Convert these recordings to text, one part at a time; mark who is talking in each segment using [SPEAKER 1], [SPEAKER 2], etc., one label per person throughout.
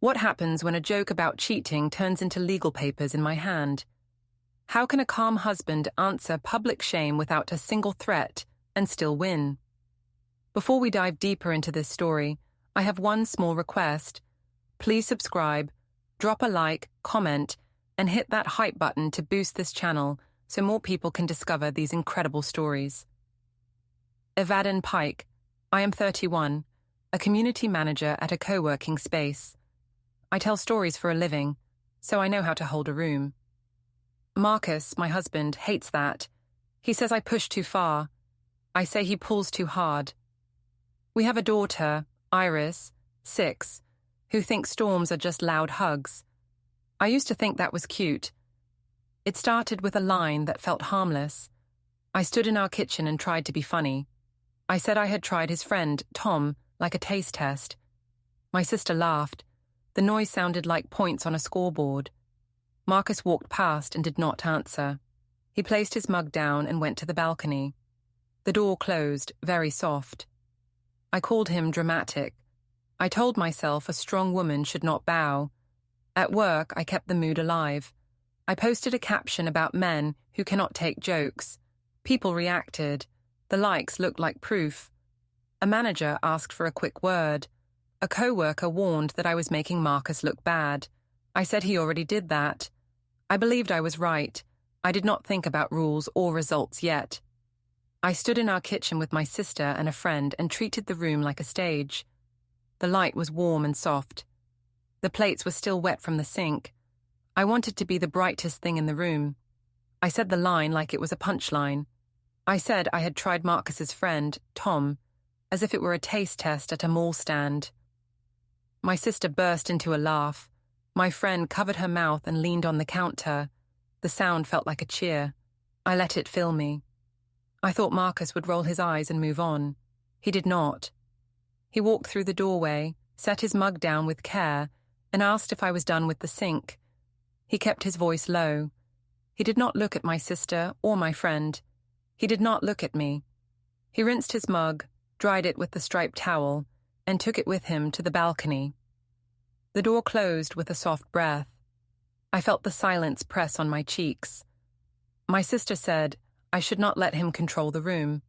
[SPEAKER 1] What happens when a joke about cheating turns into legal papers in my hand? How can a calm husband answer public shame without a single threat and still win? Before we dive deeper into this story, I have one small request. Please subscribe, drop a like, comment, and hit that hype button to boost this channel so more people can discover these incredible stories. Evaden Pike. I am 31, a community manager at a co-working space. I tell stories for a living, so I know how to hold a room. Marcus, my husband, hates that. He says I push too far. I say he pulls too hard. We have a daughter, Iris, 6, who thinks storms are just loud hugs. I used to think that was cute. It started with a line that felt harmless. I stood in our kitchen and tried to be funny. I said I had tried his friend, Tom, like a taste test. My sister laughed. The noise sounded like points on a scoreboard. Marcus walked past and did not answer. He placed his mug down and went to the balcony. The door closed, very soft. I called him dramatic. I told myself a strong woman should not bow. At work, I kept the mood alive. I posted a caption about men who cannot take jokes. People reacted. The likes looked like proof. A manager asked for a quick word. A co-worker warned that I was making Marcus look bad. I said he already did that. I believed I was right. I did not think about rules or results yet. I stood in our kitchen with my sister and a friend and treated the room like a stage. The light was warm and soft. The plates were still wet from the sink. I wanted to be the brightest thing in the room. I said the line like it was a punchline. I said I had tried Marcus's friend, Tom, as if it were a taste test at a mall stand. My sister burst into a laugh. My friend covered her mouth and leaned on the counter. The sound felt like a cheer. I let it fill me. I thought Marcus would roll his eyes and move on. He did not. He walked through the doorway, set his mug down with care, and asked if I was done with the sink. He kept his voice low. He did not look at my sister or my friend. He did not look at me. He rinsed his mug, dried it with the striped towel, and took it with him to the balcony. The door closed with a soft breath. I felt the silence press on my cheeks. My sister said I should not let him control the room.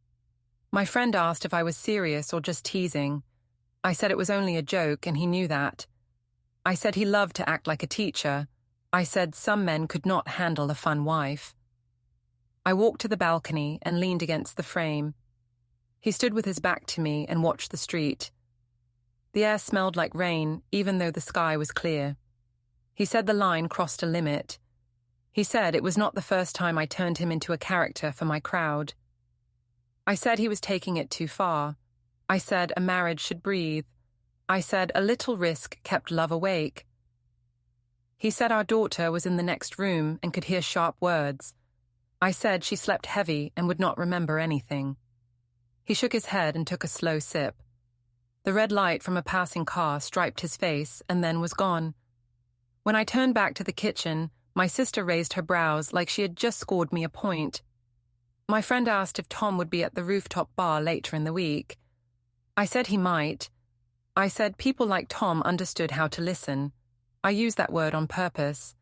[SPEAKER 1] My friend asked if I was serious or just teasing. I said it was only a joke and he knew that. I said he loved to act like a teacher. I said some men could not handle a fun wife. I walked to the balcony and leaned against the frame. He stood with his back to me and watched the street. The air smelled like rain, even though the sky was clear. He said the line crossed a limit. He said it was not the first time I turned him into a character for my crowd. I said he was taking it too far. I said a marriage should breathe. I said a little risk kept love awake. He said our daughter was in the next room and could hear sharp words. I said she slept heavy and would not remember anything. He shook his head and took a slow sip. The red light from a passing car striped his face and then was gone. When I turned back to the kitchen, my sister raised her brows like she had just scored me a point. My friend asked if Tom would be at the rooftop bar later in the week. I said he might. I said people like Tom understood how to listen. I used that word on purpose.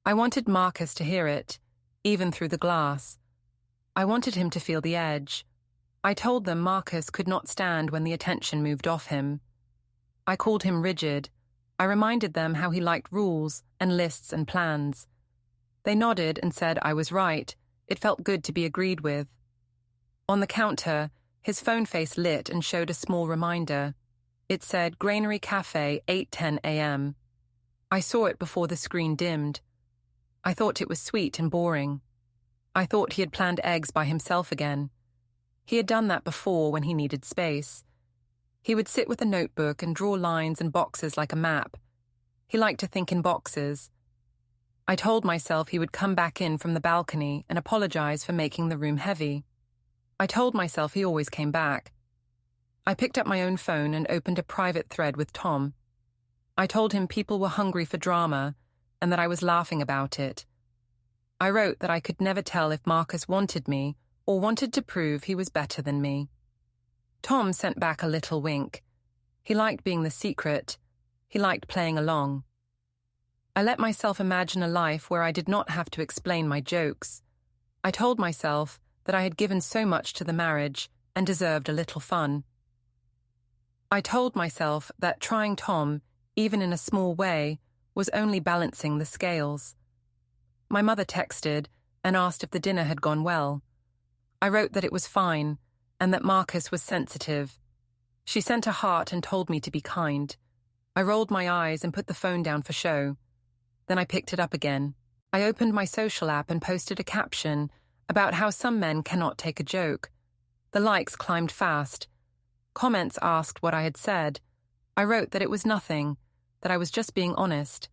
[SPEAKER 1] I wanted Marcus to hear it, even through the glass. I wanted him to feel the edge. I told them Marcus could not stand when the attention moved off him. I called him rigid. I reminded them how he liked rules and lists and plans. They nodded and said I was right. It felt good to be agreed with. On the counter, his phone face lit and showed a small reminder. It said Granary Cafe, 8:10 a.m. I saw it before the screen dimmed. I thought it was sweet and boring. I thought he had planned eggs by himself again. He had done that before when he needed space. He would sit with a notebook and draw lines and boxes like a map. He liked to think in boxes. I told myself he would come back in from the balcony and apologize for making the room heavy. I told myself he always came back. I picked up my own phone and opened a private thread with Tom. I told him people were hungry for drama and that I was laughing about it. I wrote that I could never tell if Marcus wanted me or wanted to prove he was better than me. Tom sent back a little wink. He liked being the secret. He liked playing along. I let myself imagine a life where I did not have to explain my jokes. I told myself that I had given so much to the marriage and deserved a little fun. I told myself that trying Tom, even in a small way, was only balancing the scales. My mother texted and asked if the dinner had gone well. I wrote that it was fine and that Marcus was sensitive. She sent a heart and told me to be kind. I rolled my eyes and put the phone down for show. Then I picked it up again. I opened my social app and posted a caption about how some men cannot take a joke. The likes climbed fast. Comments asked what I had said. I wrote that it was nothing, that I was just being honest.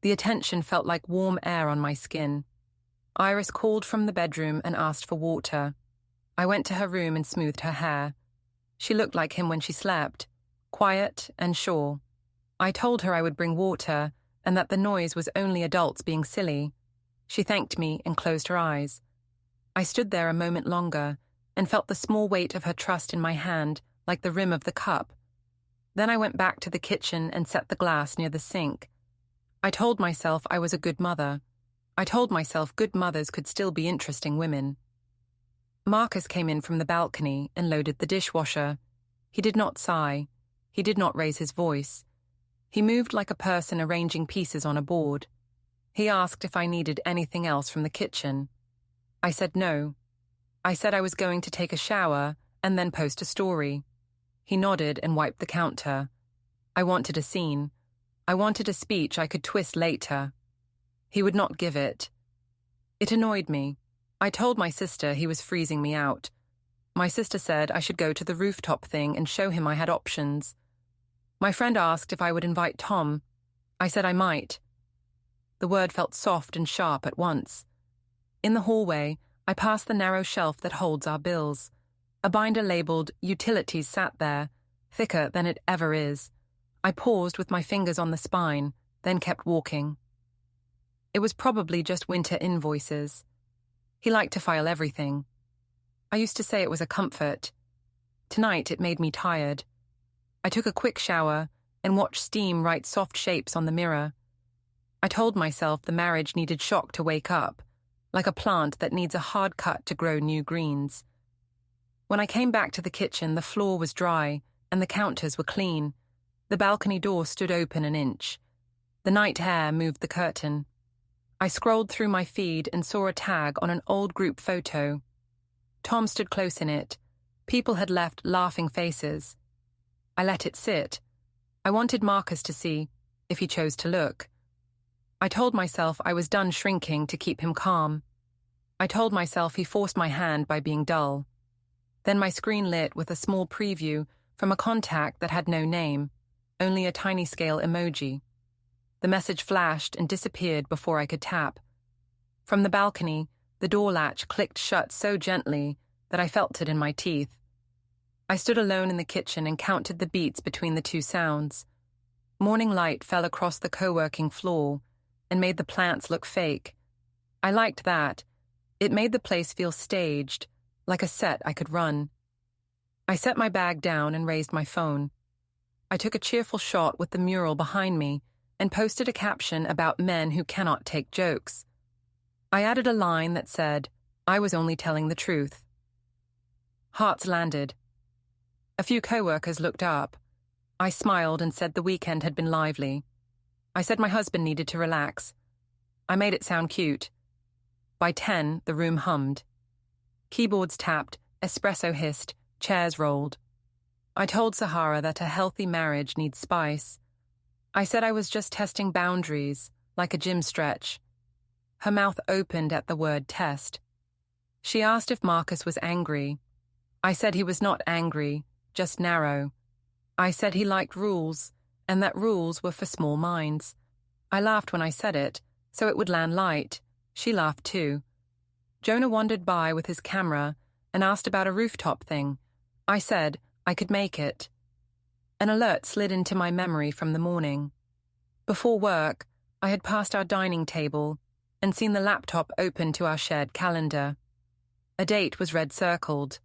[SPEAKER 1] The attention felt like warm air on my skin. Iris called from the bedroom and asked for water. I went to her room and smoothed her hair. She looked like him when she slept, quiet and sure. I told her I would bring water and that the noise was only adults being silly. She thanked me and closed her eyes. I stood there a moment longer and felt the small weight of her trust in my hand, like the rim of the cup. Then I went back to the kitchen and set the glass near the sink. I told myself I was a good mother. I told myself good mothers could still be interesting women. Marcus came in from the balcony and loaded the dishwasher. He did not sigh. He did not raise his voice. He moved like a person arranging pieces on a board. He asked if I needed anything else from the kitchen. I said no. I said I was going to take a shower and then post a story. He nodded and wiped the counter. I wanted a scene. I wanted a speech I could twist later. He would not give it. It annoyed me. I told my sister he was freezing me out. My sister said I should go to the rooftop thing and show him I had options. My friend asked if I would invite Tom. I said I might. The word felt soft and sharp at once. In the hallway, I passed the narrow shelf that holds our bills. A binder labeled Utilities sat there, thicker than it ever is. I paused with my fingers on the spine, then kept walking. It was probably just winter invoices. He liked to file everything. I used to say it was a comfort. Tonight it made me tired. I took a quick shower and watched steam write soft shapes on the mirror. I told myself the marriage needed shock to wake up, like a plant that needs a hard cut to grow new greens. When I came back to the kitchen, the floor was dry and the counters were clean. The balcony door stood open an inch. The night air moved the curtain. I scrolled through my feed and saw a tag on an old group photo. Tom stood close in it. People had left laughing faces. I let it sit. I wanted Marcus to see, if he chose to look. I told myself I was done shrinking to keep him calm. I told myself he forced my hand by being dull. Then my screen lit with a small preview from a contact that had no name, only a tiny scale emoji. The message flashed and disappeared before I could tap. From the balcony, the door latch clicked shut so gently that I felt it in my teeth. I stood alone in the kitchen and counted the beats between the two sounds. Morning light fell across the co-working floor and made the plants look fake. I liked that. It made the place feel staged, like a set I could run. I set my bag down and raised my phone. I took a cheerful shot with the mural behind me and posted a caption about men who cannot take jokes. I added a line that said, I was only telling the truth. Hearts landed. A few co-workers looked up. I smiled and said the weekend had been lively. I said my husband needed to relax. I made it sound cute. By 10, the room hummed. Keyboards tapped, espresso hissed, chairs rolled. I told Sahara that a healthy marriage needs spice. I said I was just testing boundaries, like a gym stretch. Her mouth opened at the word test. She asked if Marcus was angry. I said he was not angry, just narrow. I said he liked rules, and that rules were for small minds. I laughed when I said it, so it would land light. She laughed too. Jonah wandered by with his camera and asked about a rooftop thing. I said I could make it. An alert slid into my memory from the morning. Before work, I had passed our dining table and seen the laptop open to our shared calendar. A date was red-circled.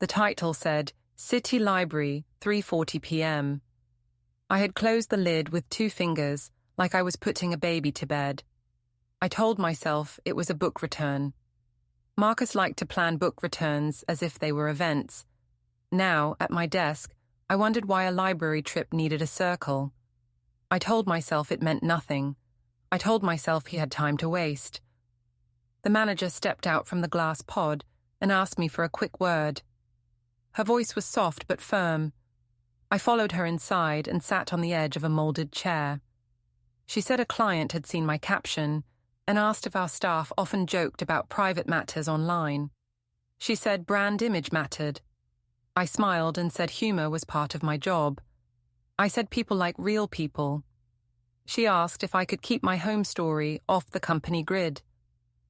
[SPEAKER 1] The title said, City Library, 3:40 p.m. I had closed the lid with 2 fingers, like I was putting a baby to bed. I told myself it was a book return. Marcus liked to plan book returns as if they were events. Now, at my desk, I wondered why a library trip needed a circle. I told myself it meant nothing. I told myself he had time to waste. The manager stepped out from the glass pod and asked me for a quick word. Her voice was soft but firm. I followed her inside and sat on the edge of a molded chair. She said a client had seen my caption and asked if our staff often joked about private matters online. She said brand image mattered. I smiled and said humor was part of my job. I said people like real people. She asked if I could keep my home story off the company grid.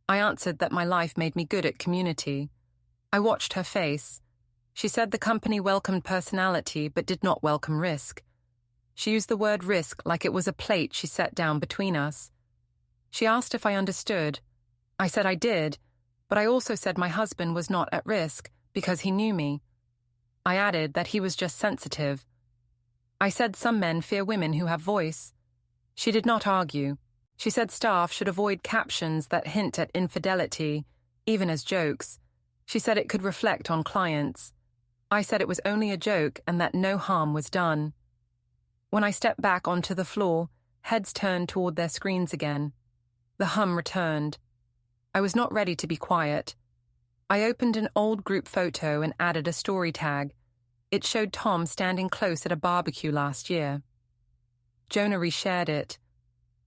[SPEAKER 1] I answered that my life made me good at community. I watched her face. She said the company welcomed personality but did not welcome risk. She used the word risk like it was a plate she set down between us. She asked if I understood. I said I did, but I also said my husband was not at risk because he knew me. I added that he was just sensitive. I said some men fear women who have voice. She did not argue. She said staff should avoid captions that hint at infidelity, even as jokes. She said it could reflect on clients. I said it was only a joke and that no harm was done. When I stepped back onto the floor, heads turned toward their screens again. The hum returned. I was not ready to be quiet. I opened an old group photo and added a story tag. It showed Tom standing close at a barbecue last year. Jonah reshared it.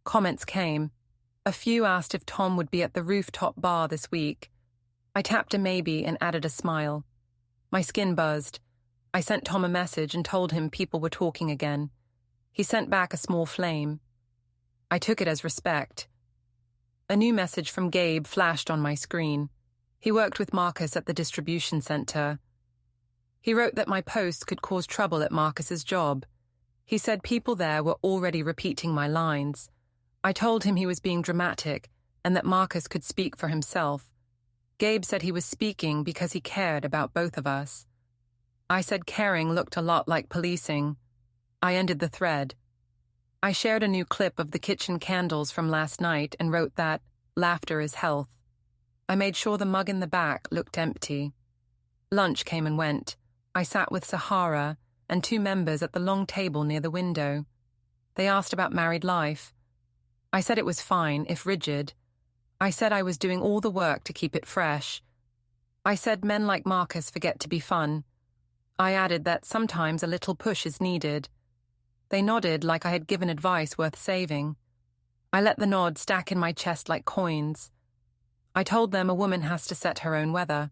[SPEAKER 1] Comments came. A few asked if Tom would be at the rooftop bar this week. I tapped a maybe and added a smile. My skin buzzed. I sent Tom a message and told him people were talking again. He sent back a small flame. I took it as respect. A new message from Gabe flashed on my screen. He worked with Marcus at the distribution center. He wrote that my post could cause trouble at Marcus's job. He said people there were already repeating my lines. I told him he was being dramatic and that Marcus could speak for himself. Gabe said he was speaking because he cared about both of us. I said caring looked a lot like policing. I ended the thread. I shared a new clip of the kitchen candles from last night and wrote that laughter is health. I made sure the mug in the back looked empty. Lunch came and went. I sat with Sahara and 2 members at the long table near the window. They asked about married life. I said it was fine, if rigid. I said I was doing all the work to keep it fresh. I said men like Marcus forget to be fun. I added that sometimes a little push is needed. They nodded like I had given advice worth saving. I let the nod stack in my chest like coins. I told them a woman has to set her own weather.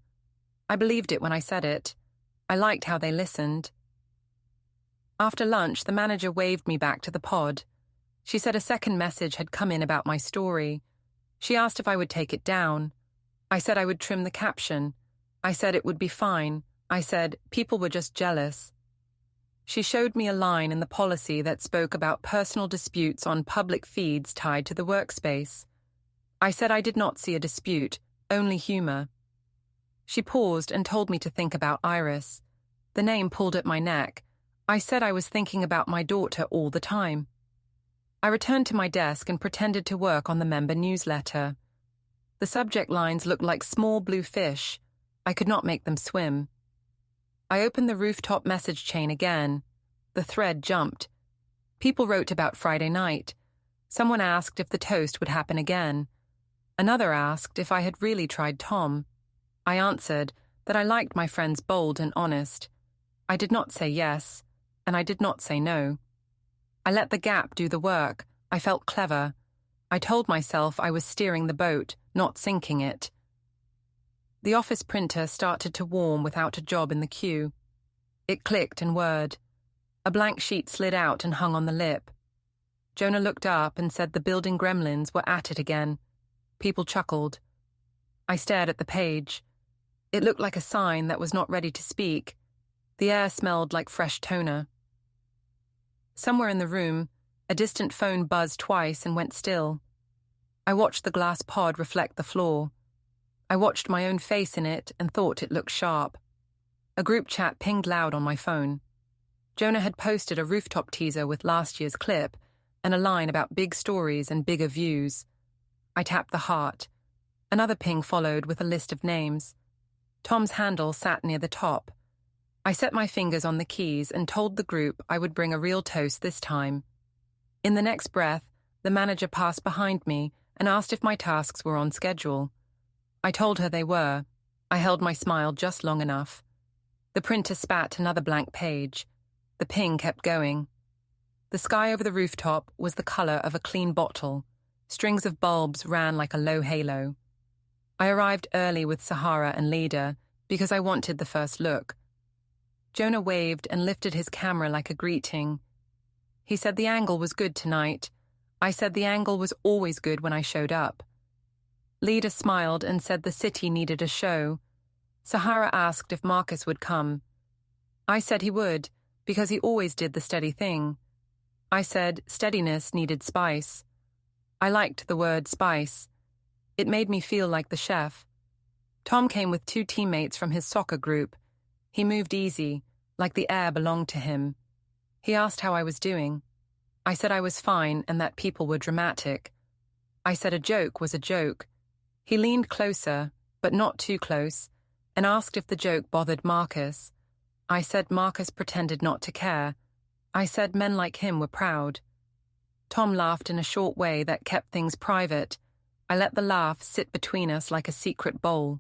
[SPEAKER 1] I believed it when I said it. I liked how they listened. After lunch, the manager waved me back to the pod. She said a second message had come in about my story. She asked if I would take it down. I said I would trim the caption. I said it would be fine. I said people were just jealous. She showed me a line in the policy that spoke about personal disputes on public feeds tied to the workspace. I said I did not see a dispute, only humor. She paused and told me to think about Iris. The name pulled at my neck. I said I was thinking about my daughter all the time. I returned to my desk and pretended to work on the member newsletter. The subject lines looked like small blue fish. I could not make them swim. I opened the rooftop message chain again. The thread jumped. People wrote about Friday night. Someone asked if the toast would happen again. Another asked if I had really tried Tom. I answered that I liked my friends bold and honest. I did not say yes, and I did not say no. I let the gap do the work. I felt clever. I told myself I was steering the boat, not sinking it. The office printer started to warm without a job in the queue. It clicked and whirred. A blank sheet slid out and hung on the lip. Jonah looked up and said the building gremlins were at it again. People chuckled. I stared at the page. It looked like a sign that was not ready to speak. The air smelled like fresh toner. Somewhere in the room, a distant phone buzzed twice and went still. I watched the glass pod reflect the floor. I watched my own face in it and thought it looked sharp. A group chat pinged loud on my phone. Jonah had posted a rooftop teaser with last year's clip and a line about big stories and bigger views. I tapped the heart. Another ping followed with a list of names. Tom's handle sat near the top. I set my fingers on the keys and told the group I would bring a real toast this time. In the next breath, the manager passed behind me and asked if my tasks were on schedule. I told her they were. I held my smile just long enough. The printer spat another blank page. The ping kept going. The sky over the rooftop was the color of a clean bottle. Strings of bulbs ran like a low halo. I arrived early with Sahara and Leda because I wanted the first look. Jonah waved and lifted his camera like a greeting. He said the angle was good tonight. I said the angle was always good when I showed up. Leda smiled and said the city needed a show. Sahara asked if Marcus would come. I said he would, because he always did the steady thing. I said steadiness needed spice. I liked the word spice. It made me feel like the chef. Tom came with 2 teammates from his soccer group. He moved easy, like the air belonged to him. He asked how I was doing. I said I was fine and that people were dramatic. I said a joke was a joke. He leaned closer, but not too close, and asked if the joke bothered Marcus. I said Marcus pretended not to care. I said men like him were proud. Tom laughed in a short way that kept things private. I let the laugh sit between us like a secret bowl.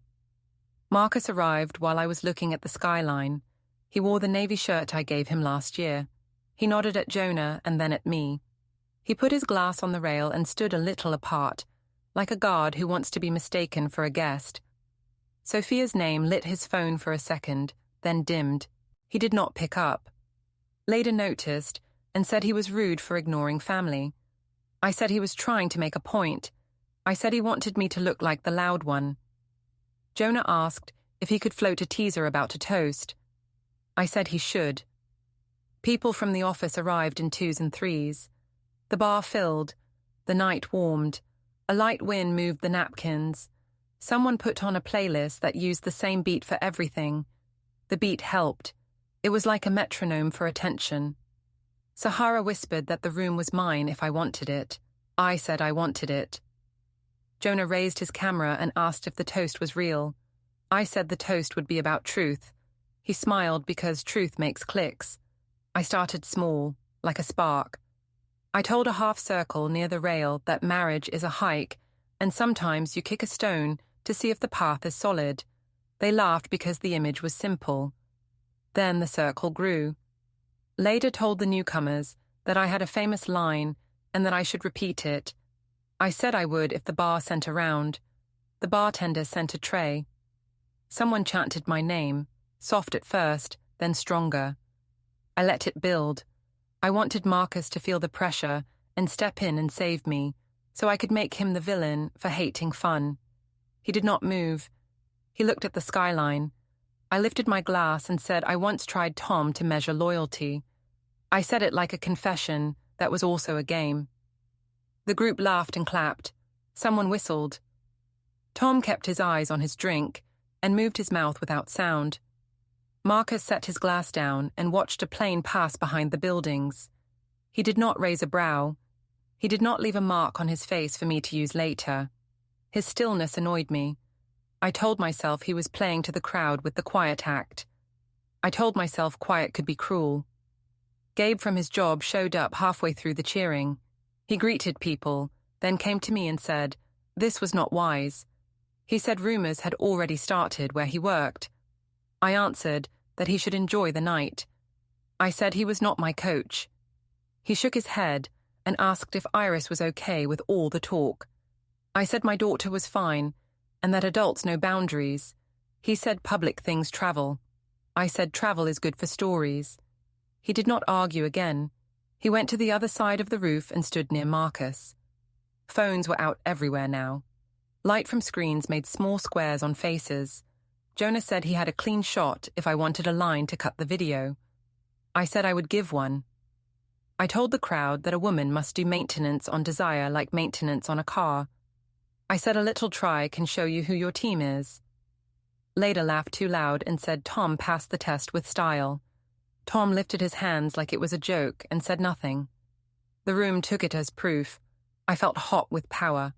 [SPEAKER 1] Marcus arrived while I was looking at the skyline. He wore the navy shirt I gave him last year. He nodded at Jonah and then at me. He put his glass on the rail and stood a little apart, like a guard who wants to be mistaken for a guest. Sophia's name lit his phone for a second, then dimmed. He did not pick up. Leda noticed and said he was rude for ignoring family. I said he was trying to make a point. I said he wanted me to look like the loud one. Jonah asked if he could float a teaser about a toast. I said he should. People from the office arrived in 2s and 3s. The bar filled. The night warmed. A light wind moved the napkins. Someone put on a playlist that used the same beat for everything. The beat helped. It was like a metronome for attention. Sahara whispered that the room was mine if I wanted it. I said I wanted it. Jonah raised his camera and asked if the toast was real. I said the toast would be about truth. He smiled because truth makes clicks. I started small, like a spark. I told a half circle near the rail that marriage is a hike, and sometimes you kick a stone to see if the path is solid. They laughed because the image was simple. Then the circle grew. Leda told the newcomers that I had a famous line and that I should repeat it. I said I would if the bar sent a round. The bartender sent a tray. Someone chanted my name, soft at first, then stronger. I let it build. I wanted Marcus to feel the pressure and step in and save me, so I could make him the villain for hating fun. He did not move. He looked at the skyline. I lifted my glass and said I once tried Tom to measure loyalty. I said it like a confession that was also a game. The group laughed and clapped. Someone whistled. Tom kept his eyes on his drink and moved his mouth without sound. Marcus set his glass down and watched a plane pass behind the buildings. He did not raise a brow. He did not leave a mark on his face for me to use later. His stillness annoyed me. I told myself he was playing to the crowd with the quiet act. I told myself quiet could be cruel. Gabe from his job showed up halfway through the cheering. He greeted people, then came to me and said, this was not wise. He said rumors had already started where he worked. I answered that he should enjoy the night. I said he was not my coach. He shook his head and asked if Iris was okay with all the talk. I said my daughter was fine and that adults know boundaries. He said public things travel. I said travel is good for stories. He did not argue again. He went to the other side of the roof and stood near Marcus. Phones were out everywhere now. Light from screens made small squares on faces. Jonah said he had a clean shot if I wanted a line to cut the video. I said I would give one. I told the crowd that a woman must do maintenance on desire like maintenance on a car. I said a little try can show you who your team is. Leda laughed too loud and said Tom passed the test with style. Tom lifted his hands like it was a joke and said nothing. The room took it as proof. I felt hot with power.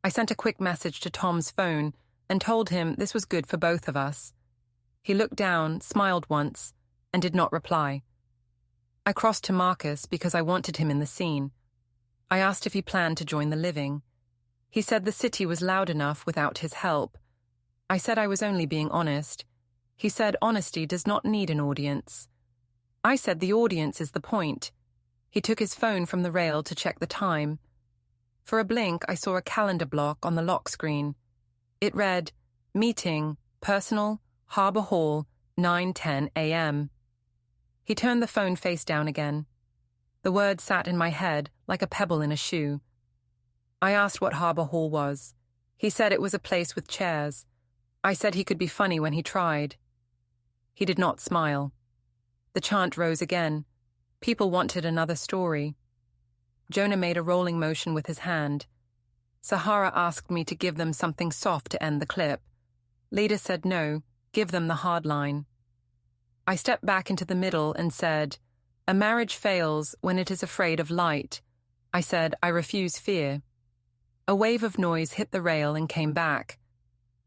[SPEAKER 1] I sent a quick message to Tom's phone and told him this was good for both of us. He looked down, smiled once, and did not reply. I crossed to Marcus because I wanted him in the scene. I asked if he planned to join the living. He said the city was loud enough without his help. I said I was only being honest. He said honesty does not need an audience. I said the audience is the point. He took his phone from the rail to check the time. For a blink, I saw a calendar block on the lock screen. It read, Meeting, Personal, Harbour Hall, 9:10 a.m. He turned the phone face down again. The word sat in my head like a pebble in a shoe. I asked what Harbour Hall was. He said it was a place with chairs. I said he could be funny when he tried. He did not smile. The chant rose again. People wanted another story. Jonah made a rolling motion with his hand. Sahara asked me to give them something soft to end the clip. Leda said no, give them the hard line. I stepped back into the middle and said, a marriage fails when it is afraid of light. I said, I refuse fear. A wave of noise hit the rail and came back.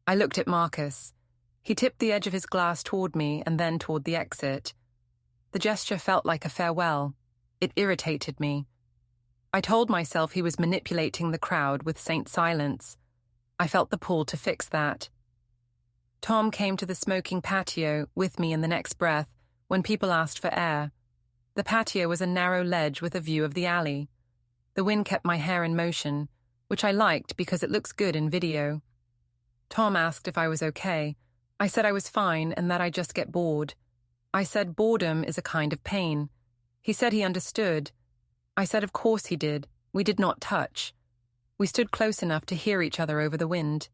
[SPEAKER 1] I looked at Marcus. He tipped the edge of his glass toward me and then toward the exit. The gesture felt like a farewell. It irritated me. I told myself he was manipulating the crowd with Saint Silence. I felt the pull to fix that. Tom came to the smoking patio with me in the next breath when people asked for air. The patio was a narrow ledge with a view of the alley. The wind kept my hair in motion, which I liked because it looks good in video. Tom asked if I was okay. I said I was fine and that I just get bored. I said boredom is a kind of pain. He said he understood. I said of course he did. We did not touch. We stood close enough to hear each other over the wind.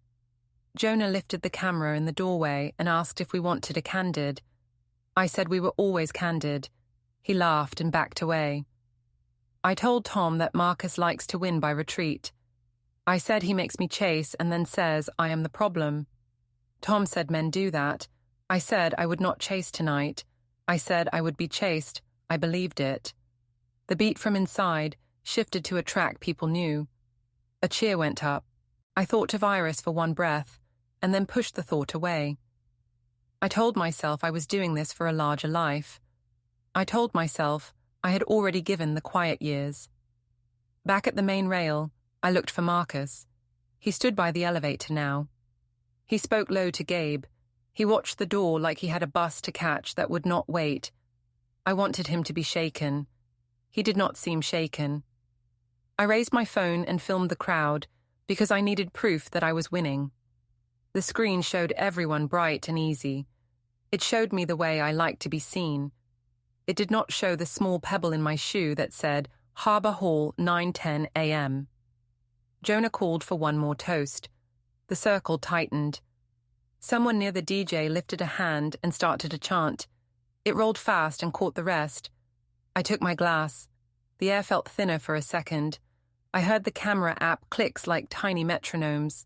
[SPEAKER 1] Jonah lifted the camera in the doorway and asked if we wanted a candid. I said we were always candid. He laughed and backed away. I told Tom that Marcus likes to win by retreat. I said he makes me chase and then says I am the problem. Tom said men do that. I said I would not chase tonight. I said I would be chased. I believed it. The beat from inside shifted to a track people knew. A cheer went up. I thought of Iris for one breath, and then pushed the thought away. I told myself I was doing this for a larger life. I told myself I had already given the quiet years. Back at the main rail, I looked for Marcus. He stood by the elevator now. He spoke low to Gabe. He watched the door like he had a bus to catch that would not wait. I wanted him to be shaken. He did not seem shaken. I raised my phone and filmed the crowd because I needed proof that I was winning. The screen showed everyone bright and easy. It showed me the way I like to be seen. It did not show the small pebble in my shoe that said, Harbour Hall, 9:10 a.m. Jonah called for one more toast. The circle tightened. Someone near the DJ lifted a hand and started a chant. It rolled fast and caught the rest. I took my glass. The air felt thinner for a second. I heard the camera app clicks like tiny metronomes.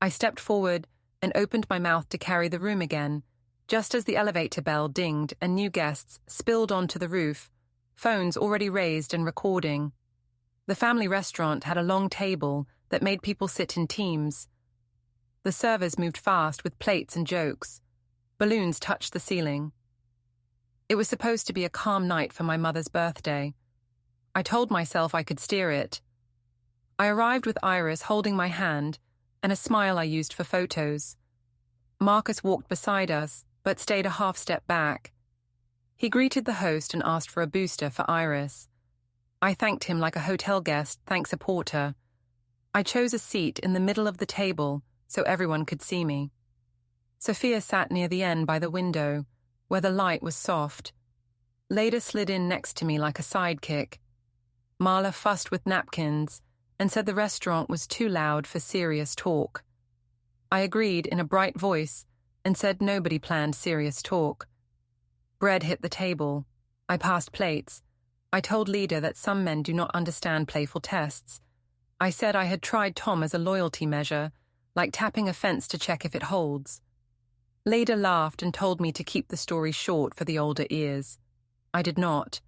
[SPEAKER 1] I stepped forward and opened my mouth to carry the room again, just as the elevator bell dinged and new guests spilled onto the roof, phones already raised and recording. The family restaurant had a long table that made people sit in teams. The servers moved fast with plates and jokes. Balloons touched the ceiling. It was supposed to be a calm night for my mother's birthday. I told myself I could steer it. I arrived with Iris holding my hand and a smile I used for photos. Marcus walked beside us, but stayed a half step back. He greeted the host and asked for a booster for Iris. I thanked him like a hotel guest thanks a porter. I chose a seat in the middle of the table so everyone could see me. Sophia sat near the end by the window, where the light was soft. Leda slid in next to me like a sidekick. Marla fussed with napkins and said the restaurant was too loud for serious talk. I agreed in a bright voice and said nobody planned serious talk. Bread hit the table. I passed plates. I told Leda that some men do not understand playful tests. I said I had tried Tom as a loyalty measure, like tapping a fence to check if it holds. Leda laughed and told me to keep the story short for the older ears. I did not.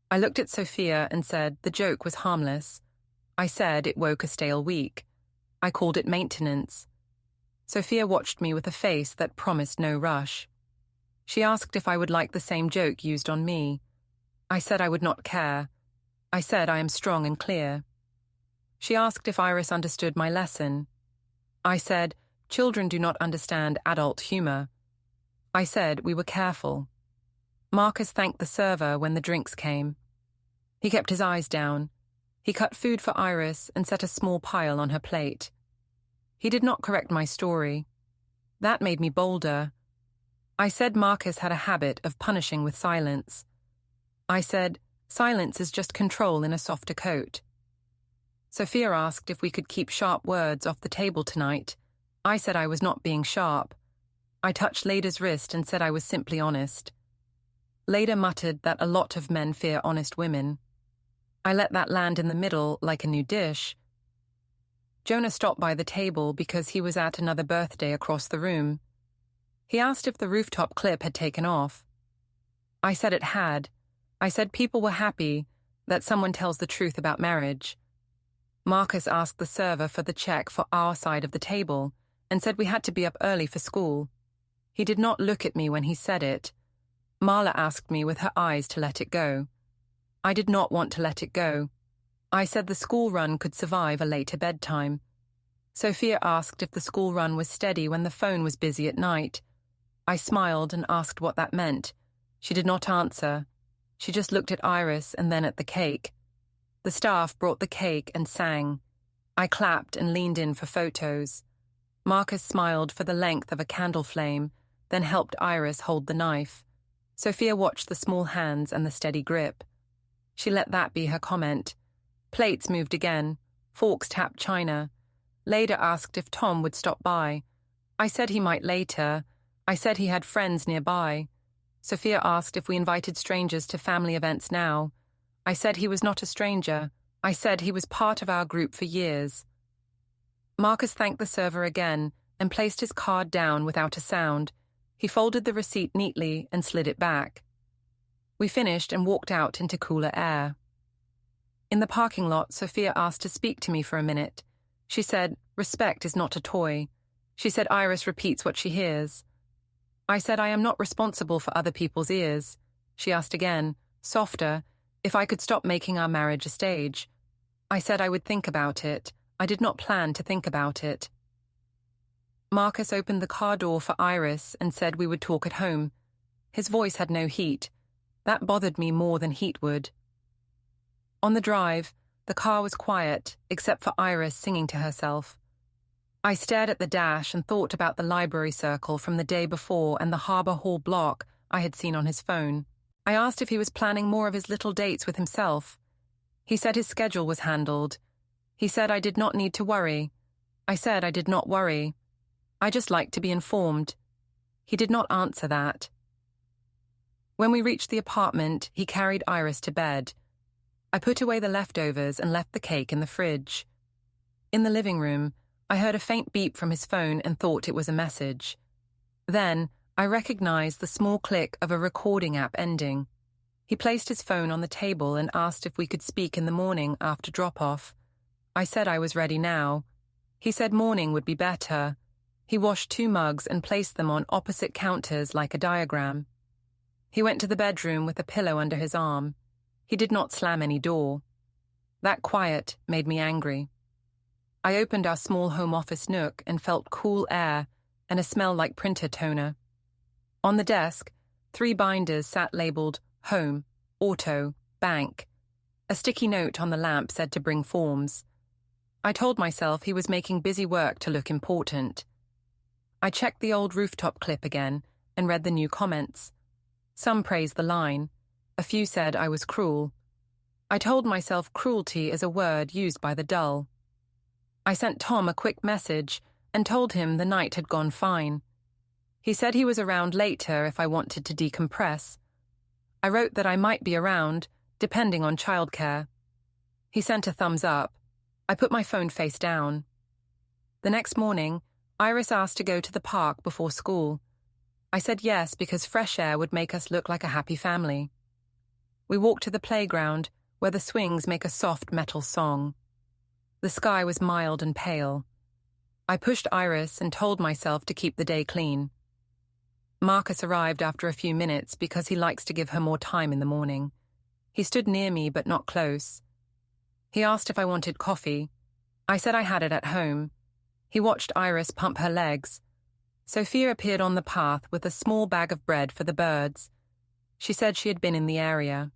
[SPEAKER 1] I looked at Sophia and said the joke was harmless. I said it woke a stale week. I called it maintenance. Sophia watched me with a face that promised no rush. She asked if I would like the same joke used on me. I said I would not care. I said I am strong and clear. She asked if Iris understood my lesson. I said children do not understand adult humor. I said we were careful. Marcus thanked the server when the drinks came. He kept his eyes down. He cut food for Iris and set a small pile on her plate. He did not correct my story. That made me bolder. I said Marcus had a habit of punishing with silence. I said silence is just control in a softer coat. Sophia asked if we could keep sharp words off the table tonight. I said I was not being sharp. I touched Leda's wrist and said I was simply honest. Leda muttered that a lot of men fear honest women. I let that land in the middle like a new dish. Jonah stopped by the table because he was at another birthday across the room. He asked if the rooftop clip had taken off. I said it had. I said people were happy that someone tells the truth about marriage. Marcus asked the server for the check for our side of the table and said we had to be up early for school. He did not look at me when he said it. Marla asked me with her eyes to let it go. I did not want to let it go. I said the school run could survive a later bedtime. Sophia asked if the school run was steady when the phone was busy at night. I smiled and asked what that meant. She did not answer. She just looked at Iris and then at the cake. The staff brought the cake and sang. I clapped and leaned in for photos. Marcus smiled for the length of a candle flame, then helped Iris hold the knife. Sophia watched the small hands and the steady grip. She let that be her comment. Plates moved again. Forks tapped china. Leda asked if Tom would stop by. I said he might later. I said he had friends nearby. Sophia asked if we invited strangers to family events now. I said he was not a stranger. I said he was part of our group for years. Marcus thanked the server again and placed his card down without a sound. He folded the receipt neatly and slid it back. We finished and walked out into cooler air. In the parking lot, Sophia asked to speak to me for a minute. She said, respect is not a toy. She said Iris repeats what she hears. I said I am not responsible for other people's ears. She asked again, softer, if I could stop making our marriage a stage. I said I would think about it. I did not plan to think about it. Marcus opened the car door for Iris and said we would talk at home. His voice had no heat. That bothered me more than heat would. On the drive, the car was quiet, except for Iris singing to herself. I stared at the dash and thought about the library circle from the day before and the Harbour Hall block I had seen on his phone. I asked if he was planning more of his little dates with himself. He said his schedule was handled. He said I did not need to worry. I said I did not worry. I just liked to be informed. He did not answer that. When we reached the apartment, he carried Iris to bed. I put away the leftovers and left the cake in the fridge. In the living room, I heard a faint beep from his phone and thought it was a message. Then, I recognized the small click of a recording app ending. He placed his phone on the table and asked if we could speak in the morning after drop-off. I said I was ready now. He said morning would be better. He washed 2 mugs and placed them on opposite counters like a diagram. He went to the bedroom with a pillow under his arm. He did not slam any door. That quiet made me angry. I opened our small home office nook and felt cool air and a smell like printer toner. On the desk, 3 binders sat labeled Home, Auto, Bank. A sticky note on the lamp said to bring forms. I told myself he was making busy work to look important. I checked the old rooftop clip again and read the new comments. Some praised the line. A few said I was cruel. I told myself cruelty is a word used by the dull. I sent Tom a quick message and told him the night had gone fine. He said he was around later if I wanted to decompress. I wrote that I might be around, depending on childcare. He sent a thumbs up. I put my phone face down. The next morning, Iris asked to go to the park before school. I said yes because fresh air would make us look like a happy family. We walked to the playground, where the swings make a soft metal song. The sky was mild and pale. I pushed Iris and told myself to keep the day clean. Marcus arrived after a few minutes because he likes to give her more time in the morning. He stood near me but not close. He asked if I wanted coffee. I said I had it at home. He watched Iris pump her legs. Sophia appeared on the path with a small bag of bread for the birds. She said she had been in the area.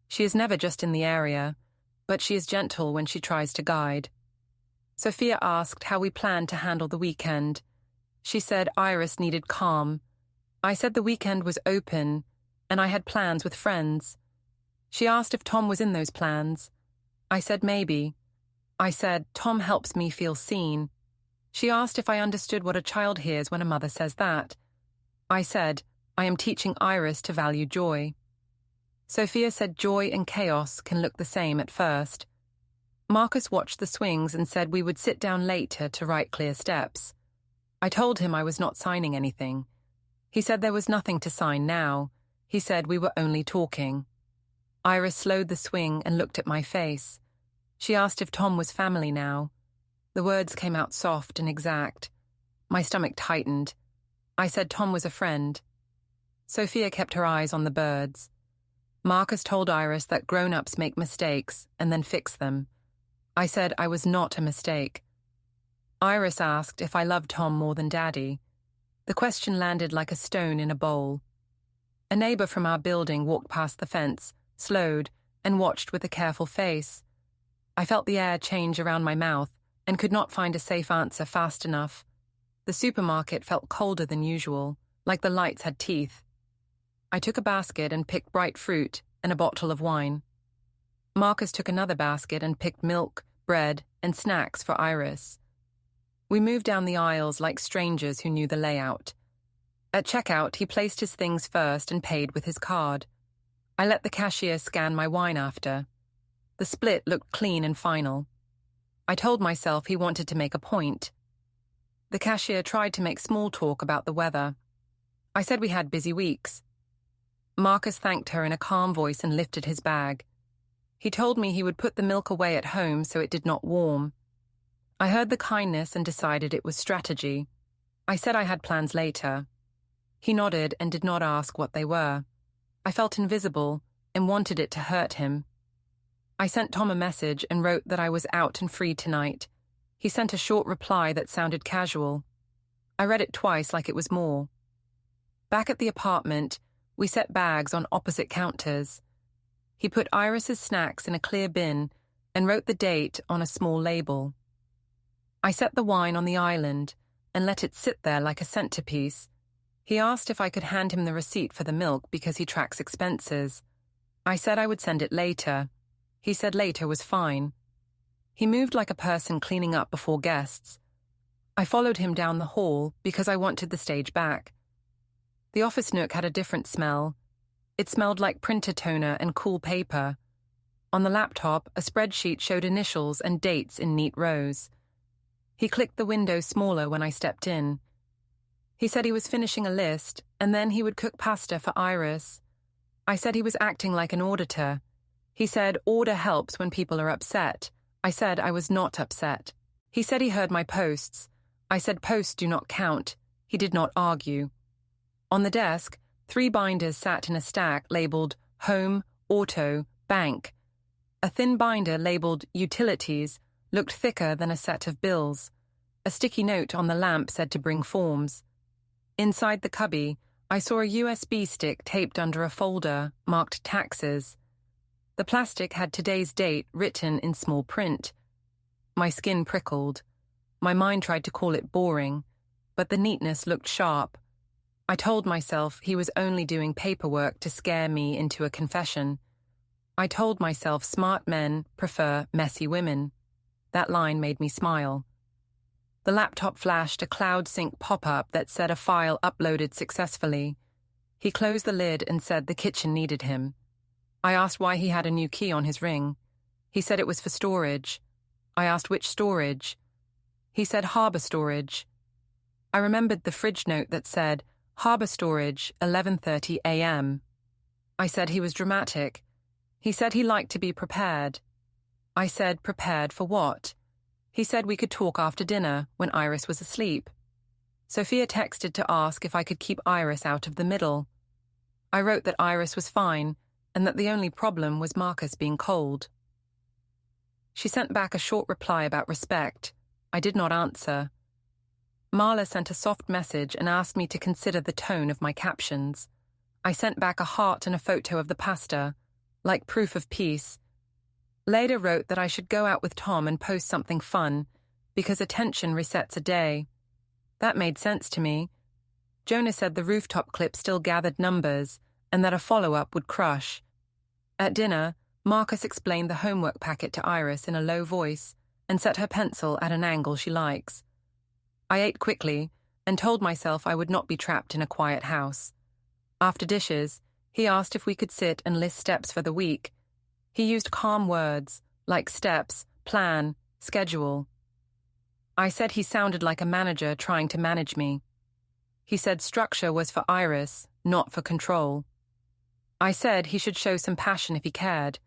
[SPEAKER 1] She is never just in the area, but she is gentle when she tries to guide. Sophia asked how we planned to handle the weekend. She said Iris needed calm. I said the weekend was open, and I had plans with friends. She asked if Tom was in those plans. I said maybe. I said, Tom helps me feel seen. She asked if I understood what a child hears when a mother says that. I said, I am teaching Iris to value joy. Sophia said joy and chaos can look the same at first. Marcus watched the swings and said we would sit down later to write clear steps. I told him I was not signing anything. He said there was nothing to sign now. He said we were only talking. Iris slowed the swing and looked at my face. She asked if Tom was family now. The words came out soft and exact. My stomach tightened. I said Tom was a friend. Sophia kept her eyes on the birds. Marcus told Iris that grown-ups make mistakes and then fix them. I said I was not a mistake. Iris asked if I loved Tom more than Daddy. The question landed like a stone in a bowl. A neighbor from our building walked past the fence, slowed, and watched with a careful face. I felt the air change around my mouth and could not find a safe answer fast enough. The supermarket felt colder than usual, like the lights had teeth. I took a basket and picked bright fruit and a bottle of wine. Marcus took another basket and picked milk, bread, and snacks for Iris. We moved down the aisles like strangers who knew the layout. At checkout, he placed his things first and paid with his card. I let the cashier scan my wine after. The split looked clean and final. I told myself he wanted to make a point. The cashier tried to make small talk about the weather. I said we had busy weeks. Marcus thanked her in a calm voice and lifted his bag. He told me he would put the milk away at home so it did not warm. I heard the kindness and decided it was strategy. I said I had plans later. He nodded and did not ask what they were. I felt invisible and wanted it to hurt him. I sent Tom a message and wrote that I was out and free tonight. He sent a short reply that sounded casual. I read it twice like it was more. Back at the apartment, we set bags on opposite counters. He put Iris's snacks in a clear bin and wrote the date on a small label. I set the wine on the island and let it sit there like a centerpiece. He asked if I could hand him the receipt for the milk because he tracks expenses. I said I would send it later. He said later was fine. He moved like a person cleaning up before guests. I followed him down the hall because I wanted the stage back. The office nook had a different smell. It smelled like printer toner and cool paper. On the laptop, a spreadsheet showed initials and dates in neat rows. He clicked the window smaller when I stepped in. He said he was finishing a list, and then he would cook pasta for Iris. I said he was acting like an auditor. He said order helps when people are upset. I said I was not upset. He said he heard my posts. I said posts do not count. He did not argue. On the desk, 3 binders sat in a stack labeled Home, Auto, Bank. A thin binder labeled Utilities looked thicker than a set of bills. A sticky note on the lamp said to bring forms. Inside the cubby, I saw a USB stick taped under a folder marked Taxes. The plastic had today's date written in small print. My skin prickled. My mind tried to call it boring, but the neatness looked sharp. I told myself he was only doing paperwork to scare me into a confession. I told myself smart men prefer messy women. That line made me smile. The laptop flashed a cloud sync pop-up that said a file uploaded successfully. He closed the lid and said the kitchen needed him. I asked why he had a new key on his ring. He said it was for storage. I asked which storage. He said harbor storage. I remembered the fridge note that said, harbor storage, 11:30 a.m. I said he was dramatic. He said he liked to be prepared. I said, prepared for what? He said we could talk after dinner when Iris was asleep. Sophia texted to ask if I could keep Iris out of the middle. I wrote that Iris was fine and that the only problem was Marcus being cold. She sent back a short reply about respect. I did not answer. Marla sent a soft message and asked me to consider the tone of my captions. I sent back a heart and a photo of the pasta, like proof of peace. Leda wrote that I should go out with Tom and post something fun, because attention resets a day. That made sense to me. Jonah said the rooftop clip still gathered numbers, and that a follow-up would crush. At dinner, Marcus explained the homework packet to Iris in a low voice and set her pencil at an angle she likes. I ate quickly and told myself I would not be trapped in a quiet house. After dishes, he asked if we could sit and list steps for the week. He used calm words, like steps, plan, schedule. I said he sounded like a manager trying to manage me. He said structure was for Iris, not for control. I said he should show some passion if he cared.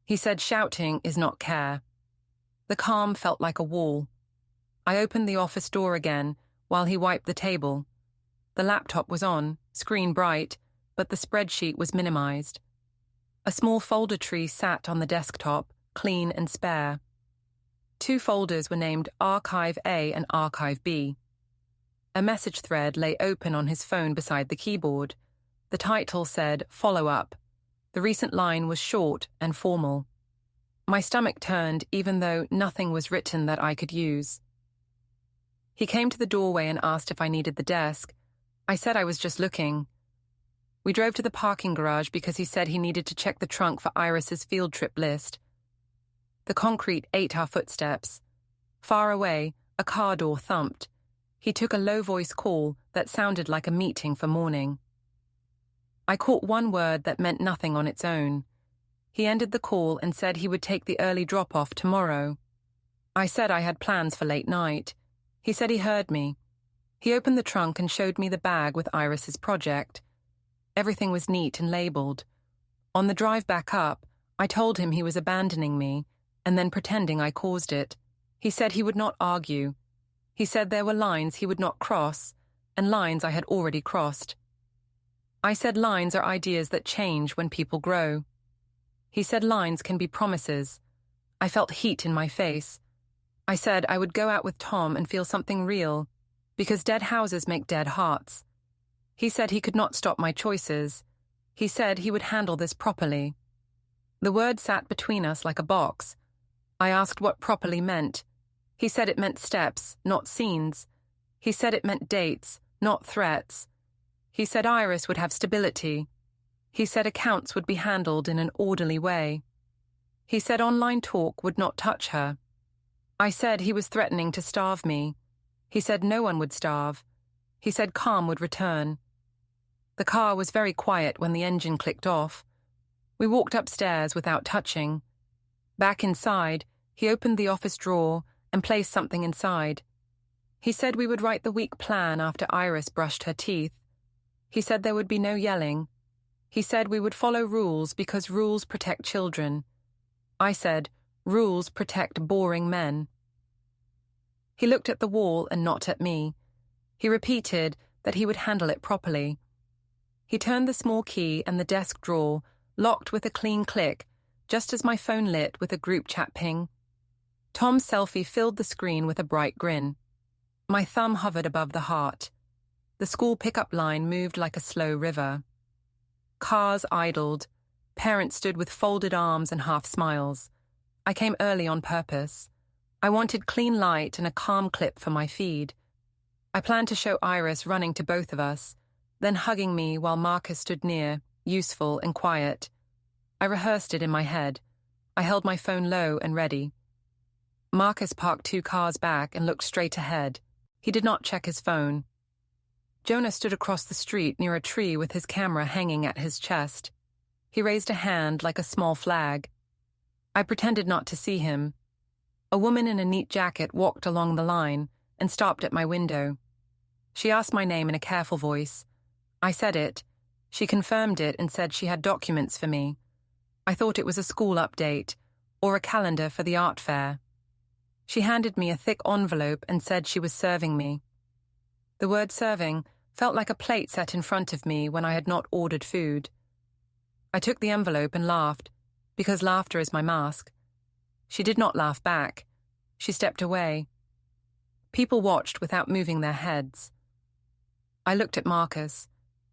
[SPEAKER 1] He said shouting is not care. The calm felt like a wall. I opened the office door again while he wiped the table. The laptop was on, screen bright, but the spreadsheet was minimized. A small folder tree sat on the desktop, clean and spare. 2 folders were named Archive A and Archive B. A message thread lay open on his phone beside the keyboard. The title said, Follow Up. The recent line was short and formal. My stomach turned even though nothing was written that I could use. He came to the doorway and asked if I needed the desk. I said I was just looking. We drove to the parking garage because he said he needed to check the trunk for Iris's field trip list. The concrete ate our footsteps. Far away, a car door thumped. He took a low-voice call that sounded like a meeting for morning. I caught one word that meant nothing on its own. He ended the call and said he would take the early drop-off tomorrow. I said I had plans for late night. He said he heard me. He opened the trunk and showed me the bag with Iris's project. Everything was neat and labeled. On the drive back up, I told him he was abandoning me, and then pretending I caused it. He said he would not argue. He said there were lines he would not cross, and lines I had already crossed. I said lines are ideas that change when people grow. He said lines can be promises. I felt heat in my face. I said I would go out with Tom and feel something real, because dead houses make dead hearts. He said he could not stop my choices. He said he would handle this properly. The word sat between us like a box. I asked what properly meant. He said it meant steps, not scenes. He said it meant dates, not threats. He said Iris would have stability. He said accounts would be handled in an orderly way. He said online talk would not touch her. I said he was threatening to starve me. He said no one would starve. He said calm would return. The car was very quiet when the engine clicked off. We walked upstairs without touching. Back inside, he opened the office drawer and placed something inside. He said we would write the week plan after Iris brushed her teeth. He said there would be no yelling. He said we would follow rules because rules protect children. I said, rules protect boring men. He looked at the wall and not at me. He repeated that he would handle it properly. He turned the small key and the desk drawer, locked with a clean click, just as my phone lit with a group chat ping. Tom's selfie filled the screen with a bright grin. My thumb hovered above the heart. The school pickup line moved like a slow river. Cars idled. Parents stood with folded arms and half smiles. I came early on purpose. I wanted clean light and a calm clip for my feed. I planned to show Iris running to both of us, then hugging me while Marcus stood near, useful and quiet. I rehearsed it in my head. I held my phone low and ready. Marcus parked 2 cars back and looked straight ahead. He did not check his phone. Jonah stood across the street near a tree with his camera hanging at his chest. He raised a hand like a small flag. I pretended not to see him. A woman in a neat jacket walked along the line and stopped at my window. She asked my name in a careful voice. I said it. She confirmed it and said she had documents for me. I thought it was a school update or a calendar for the art fair. She handed me a thick envelope and said she was serving me. The word serving felt like a plate set in front of me when I had not ordered food. I took the envelope and laughed, because laughter is my mask. She did not laugh back. She stepped away. People watched without moving their heads. I looked at Marcus.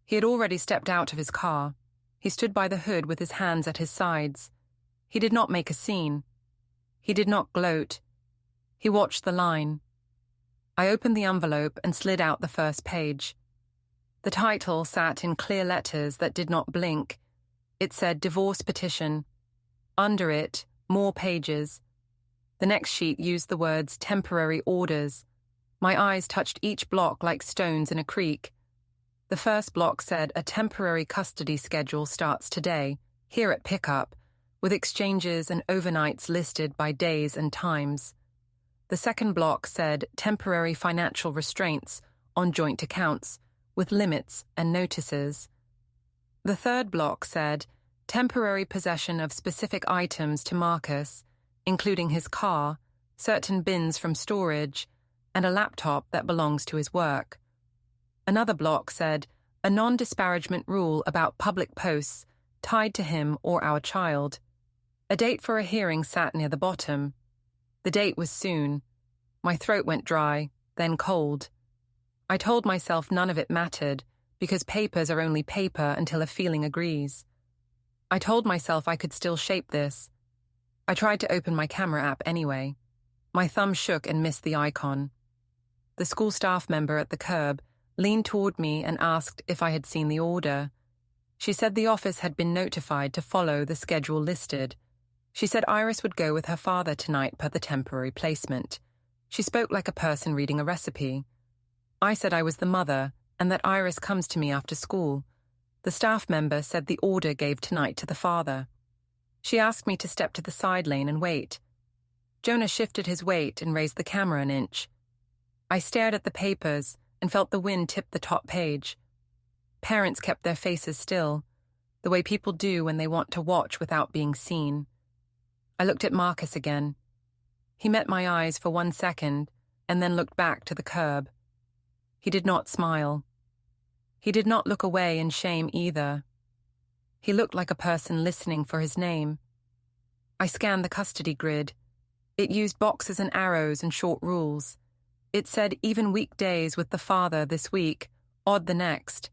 [SPEAKER 1] He had already stepped out of his car. He stood by the hood with his hands at his sides. He did not make a scene. He did not gloat. He watched the line. I opened the envelope and slid out the first page. The title sat in clear letters that did not blink. It said divorce petition. Under it, more pages. The next sheet used the words temporary orders. My eyes touched each block like stones in a creek. The first block said a temporary custody schedule starts today, here at pickup, with exchanges and overnights listed by days and times. The second block said temporary financial restraints on joint accounts, with limits and notices. The third block said temporary possession of specific items to Marcus, including his car, certain bins from storage, and a laptop that belongs to his work. Another block said a non-disparagement rule about public posts tied to him or our child. A date for a hearing sat near the bottom. The date was soon. My throat went dry, then cold. I told myself none of it mattered, because papers are only paper until a feeling agrees. I told myself I could still shape this. I tried to open my camera app anyway. My thumb shook and missed the icon. The school staff member at the curb leaned toward me and asked if I had seen the order. She said the office had been notified to follow the schedule listed. She said Iris would go with her father tonight per the temporary placement. She spoke like a person reading a recipe. I said I was the mother and that Iris comes to me after school. The staff member said the order gave tonight to the father. She asked me to step to the side lane and wait. Jonah shifted his weight and raised the camera an inch. I stared at the papers and felt the wind tip the top page. Parents kept their faces still, the way people do when they want to watch without being seen. I looked at Marcus again. He met my eyes for 1 second and then looked back to the curb. He did not smile. He did not look away in shame either. He looked like a person listening for his name. I scanned the custody grid. It used boxes and arrows and short rules. It said even weekdays with the father this week, odd the next.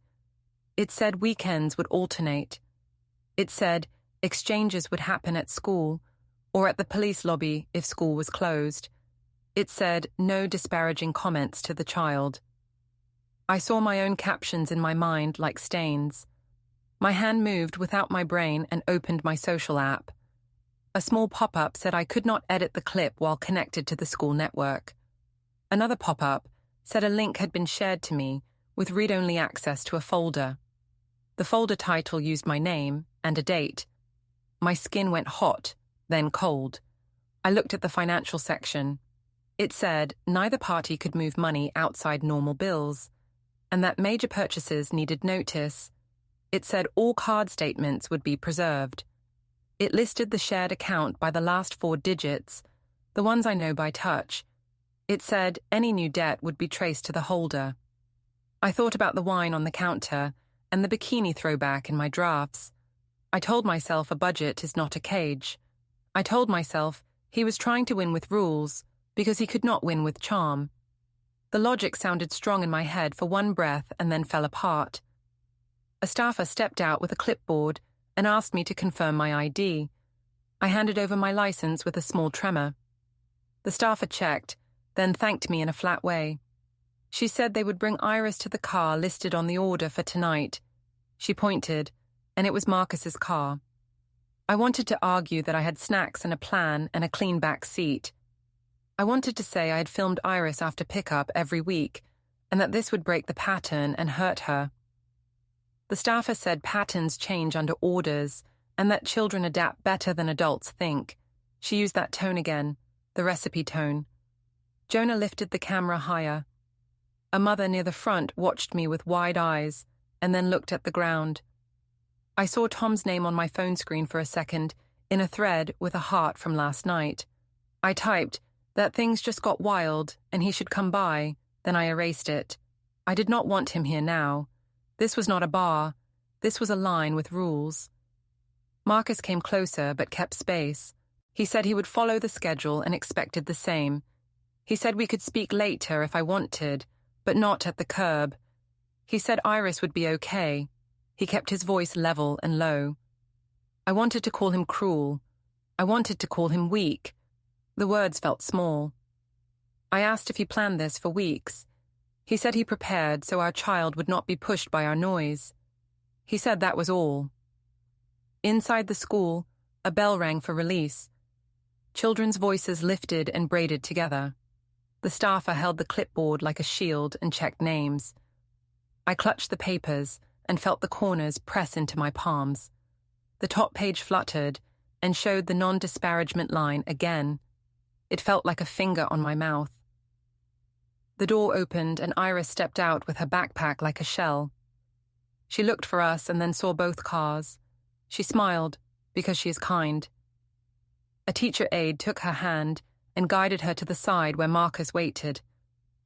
[SPEAKER 1] It said weekends would alternate. It said exchanges would happen at school or at the police lobby if school was closed. It said no disparaging comments to the child. I saw my own captions in my mind like stains. My hand moved without my brain and opened my social app. A small pop-up said I could not edit the clip while connected to the school network. Another pop-up said a link had been shared to me with read-only access to a folder. The folder title used my name and a date. My skin went hot, then cold. I looked at the financial section. It said neither party could move money outside normal bills, and that major purchases needed notice. It said all card statements would be preserved. It listed the shared account by the last 4 digits, the ones I know by touch. It said any new debt would be traced to the holder. I thought about the wine on the counter and the bikini throwback in my drafts. I told myself a budget is not a cage. I told myself he was trying to win with rules because he could not win with charm. The logic sounded strong in my head for one breath and then fell apart. A staffer stepped out with a clipboard and asked me to confirm my ID. I handed over my license with a small tremor. The staffer checked, then thanked me in a flat way. She said they would bring Iris to the car listed on the order for tonight. She pointed, and it was Marcus's car. I wanted to argue that I had snacks and a plan and a clean back seat. I wanted to say I had filmed Iris after pickup every week, and that this would break the pattern and hurt her. The staffer said patterns change under orders, and that children adapt better than adults think. She used that tone again, the recipe tone. Jonah lifted the camera higher. A mother near the front watched me with wide eyes and then looked at the ground. I saw Tom's name on my phone screen for a second, in a thread with a heart from last night. I typed that things just got wild and he should come by, then I erased it. I did not want him here now. This was not a bar. This was a line with rules. Marcus came closer but kept space. He said he would follow the schedule and expected the same. He said we could speak later if I wanted, but not at the curb. He said Iris would be okay. He kept his voice level and low. I wanted to call him cruel. I wanted to call him weak. The words felt small. I asked if he planned this for weeks. He said he prepared so our child would not be pushed by our noise. He said that was all. Inside the school, a bell rang for release. Children's voices lifted and braided together. The staffer held the clipboard like a shield and checked names. I clutched the papers and felt the corners press into my palms. The top page fluttered and showed the non-disparagement line again. It felt like a finger on my mouth. The door opened and Iris stepped out with her backpack like a shell. She looked for us and then saw both cars. She smiled, because she is kind. A teacher aide took her hand and guided her to the side where Marcus waited.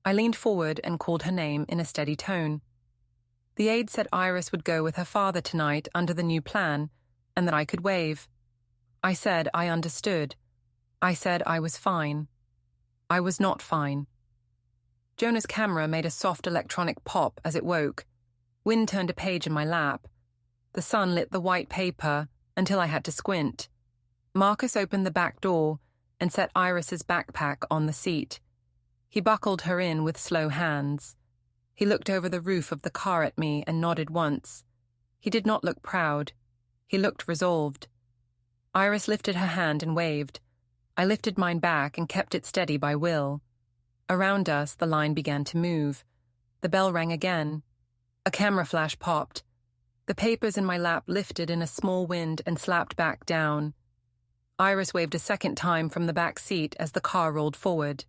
[SPEAKER 1] I leaned forward and called her name in a steady tone. The aide said Iris would go with her father tonight under the new plan, and that I could wave. I said I understood. I said I was fine. I was not fine. Jonah's camera made a soft electronic pop as it woke. Wind turned a page in my lap. The sun lit the white paper until I had to squint. Marcus opened the back door and set Iris's backpack on the seat. He buckled her in with slow hands. He looked over the roof of the car at me and nodded once. He did not look proud. He looked resolved. Iris lifted her hand and waved. I lifted mine back and kept it steady by will. Around us, the line began to move. The bell rang again. A camera flash popped. The papers in my lap lifted in a small wind and slapped back down. Iris waved a second time from the back seat as the car rolled forward.